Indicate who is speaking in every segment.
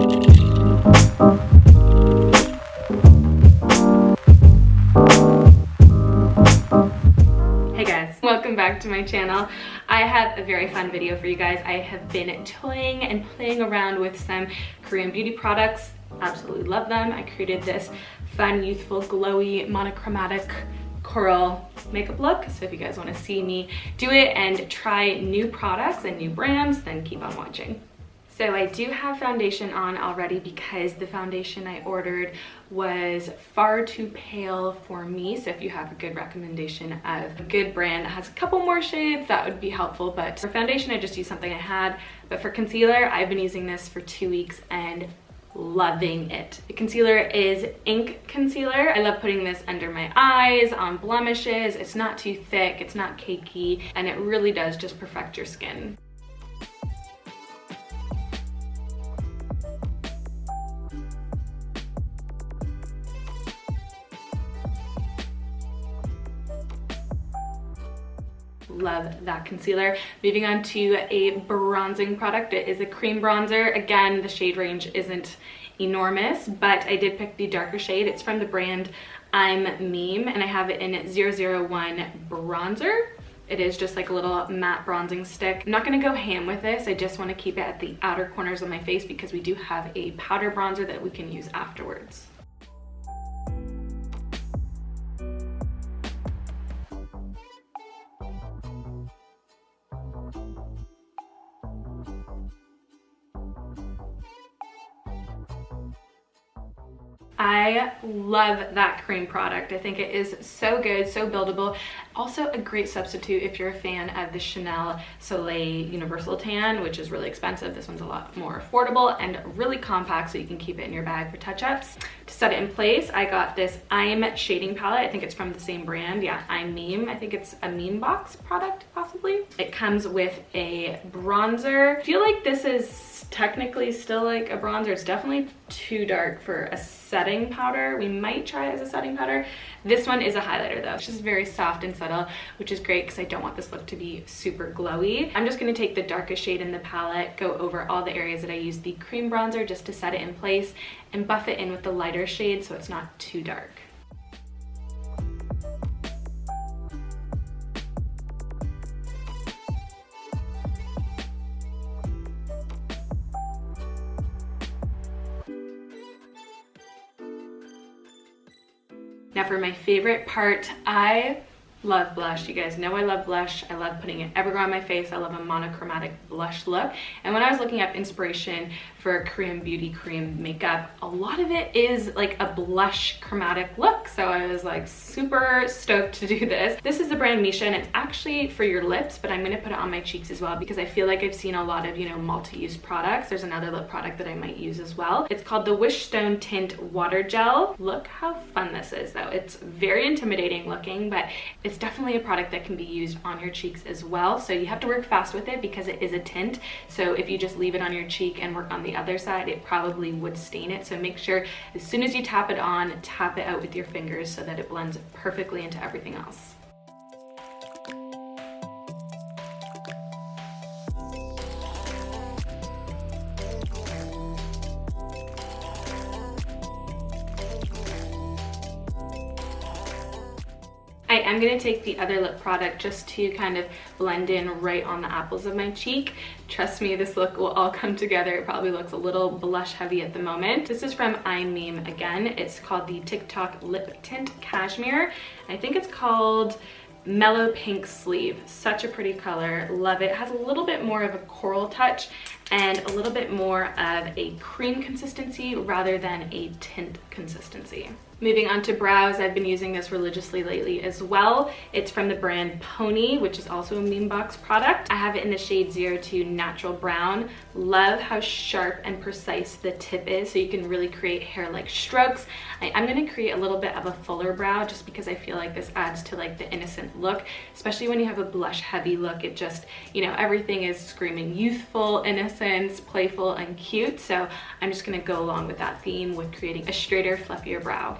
Speaker 1: Hey guys, welcome back to my channel. I have a very fun video for you guys. I have been toying and playing around with some Korean beauty products. Absolutely love them. I created this fun, youthful, glowy, monochromatic coral makeup look. So if you guys want to see me do it and try new products and new brands, then keep on watching. So I do have foundation on already because the foundation I ordered was far too pale for me. So if you have a good recommendation of a good brand that has a couple more shades, that would be helpful. But for foundation, I just used something I had. But for concealer, I've been using this for 2 weeks and loving it. The concealer is ink concealer. I love putting this under my eyes, on blemishes. It's not too thick, it's not cakey, and it really does just perfect your skin. Love that concealer. Moving on to a bronzing product. It is a cream bronzer. Again, the shade range isn't enormous, but I did pick the darker shade. It's from the brand I'm Meme, and I have it in 001 bronzer. It is just like a little matte bronzing stick. I'm not gonna go ham with this. I just wanna keep it at the outer corners of my face because we do have a powder bronzer that we can use afterwards. I love that cream product. I think it is so good, so buildable. Also a great substitute if you're a fan of the Chanel Soleil Universal Tan, which is really expensive. This one's a lot more affordable and really compact, so you can keep it in your bag for touch-ups. To set it in place, I got this I'm shading palette. I think it's from the same brand. Yeah, I'm Meme. I think it's a Meme Box product, possibly. It comes with a bronzer. I feel like this is technically still like a bronzer. It's definitely too dark for a setting powder. We might try it as a setting powder. This one is a highlighter though. It's just very soft and subtle, which is great because I don't want this look to be super glowy. I'm just gonna take the darkest shade in the palette, go over all the areas that I used the cream bronzer just to set it in place, and buff it in with the lighter shade so it's not too dark. Now for my favorite part, I love blush. You guys know I love blush. I love putting it everywhere on my face. I love a monochromatic blush look. And when I was looking up inspiration for Korean beauty cream makeup, a lot of it is like a blush chromatic look. So I was like super stoked to do this. This is the brand Misha, and it's actually for your lips, but I'm gonna put it on my cheeks as well because I feel like I've seen a lot of, you know, multi-use products. There's another lip product that I might use as well. It's called the Wishstone Tint Water Gel. Look how fun this is though. It's very intimidating looking, but it's definitely a product that can be used on your cheeks as well. So you have to work fast with it because it is a tint. So if you just leave it on your cheek and work on the other side, it probably would stain it. So make sure as soon as you tap it on, tap it out with your fingers so that it blends perfectly into everything else. I am going to take the other lip product just to kind of blend in right on the apples of my cheek. Trust me, this look will all come together. It probably looks a little blush heavy at the moment. This is from I'm Meme again. It's called the TikTok Lip Tint Cashmere. I think it's called Mellow Pink Sleeve. Such a pretty color. Love it. It has a little bit more of a coral touch and a little bit more of a cream consistency rather than a tint consistency. Moving on to brows, I've been using this religiously lately as well. It's from the brand Pony, which is also a Meme Box product. I have it in the shade 02 Natural Brown. Love how sharp and precise the tip is, so you can really create hair-like strokes. I'm gonna create a little bit of a fuller brow just because I feel like this adds to like the innocent look, especially when you have a blush heavy look. It just, you know, everything is screaming youthful, innocence, playful, and cute. So I'm just gonna go along with that theme with creating a straighter, fluffier brow.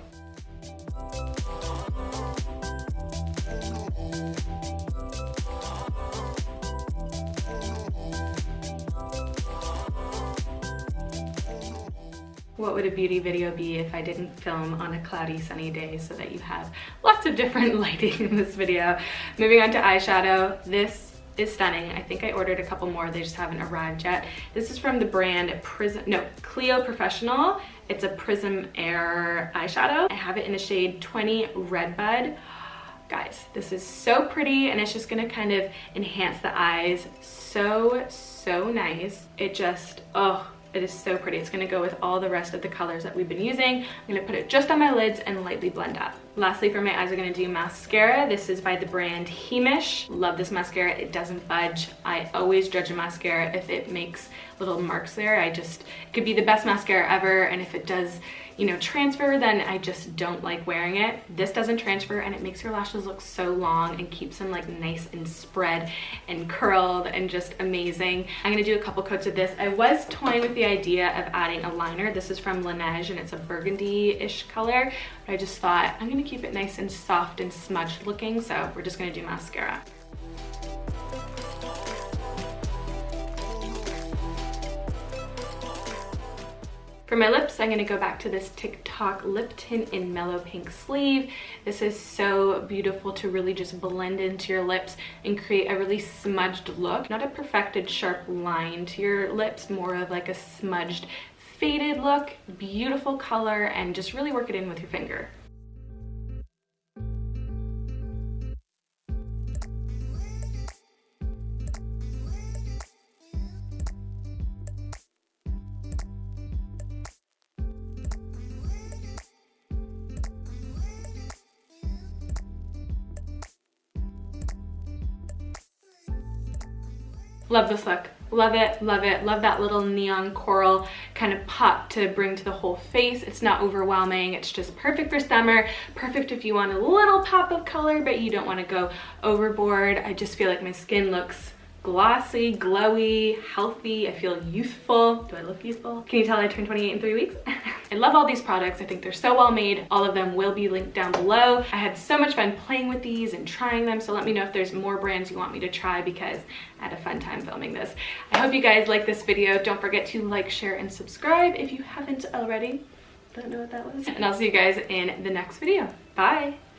Speaker 1: what would a beauty video be if I didn't film on a cloudy, sunny day so that you have lots of different lighting in this video. Moving on to eyeshadow. This is stunning. I think I ordered a couple more. They just haven't arrived yet. This is from the brand Clio Professional. It's a Prism Air eyeshadow. I have it in the shade 20 Redbud. Guys, this is so pretty, and it's just gonna kind of enhance the eyes so nice. It just, oh, it is so pretty. It's gonna go with all the rest of the colors that we've been using. I'm gonna put it just on my lids and lightly blend up. Lastly, for my eyes, we're gonna do mascara. This is by the brand Heemish. Love this mascara. It doesn't budge. I always judge a mascara if it makes little marks there. It could be the best mascara ever, and if it does, you know, transfer, then I just don't like wearing it. This doesn't transfer, and it makes your lashes look so long and keeps them like nice and spread and curled and just amazing. I'm gonna do a couple coats of this. I was toying with the idea of adding a liner. This is from Laneige, and it's a burgundy-ish color, but I just thought I'm gonna keep it nice and soft and smudged looking, so we're just gonna do mascara. For my lips, I'm gonna go back to this TikTok lip tint in Mellow Pink Sleeve. This is so beautiful to really just blend into your lips and create a really smudged look. Not a perfected sharp line to your lips, more of like a smudged, faded look. Beautiful color, and just really work it in with your finger. Love this look. Love it, love it. Love that little neon coral kind of pop to bring to the whole face. It's not overwhelming. It's just perfect for summer. Perfect if you want a little pop of color, but you don't want to go overboard. I just feel like my skin looks glossy, glowy, healthy. I feel youthful. Do I look youthful? Can you tell I turned 28 in 3 weeks? I love all these products. I think they're so well made. All of them will be linked down below. I had so much fun playing with these and trying them, so let me know if there's more brands you want me to try, because I had a fun time filming this. I hope you guys like this video. Don't forget to like, share, and subscribe if you haven't already. Don't know what that was. And I'll see you guys in the next video. Bye.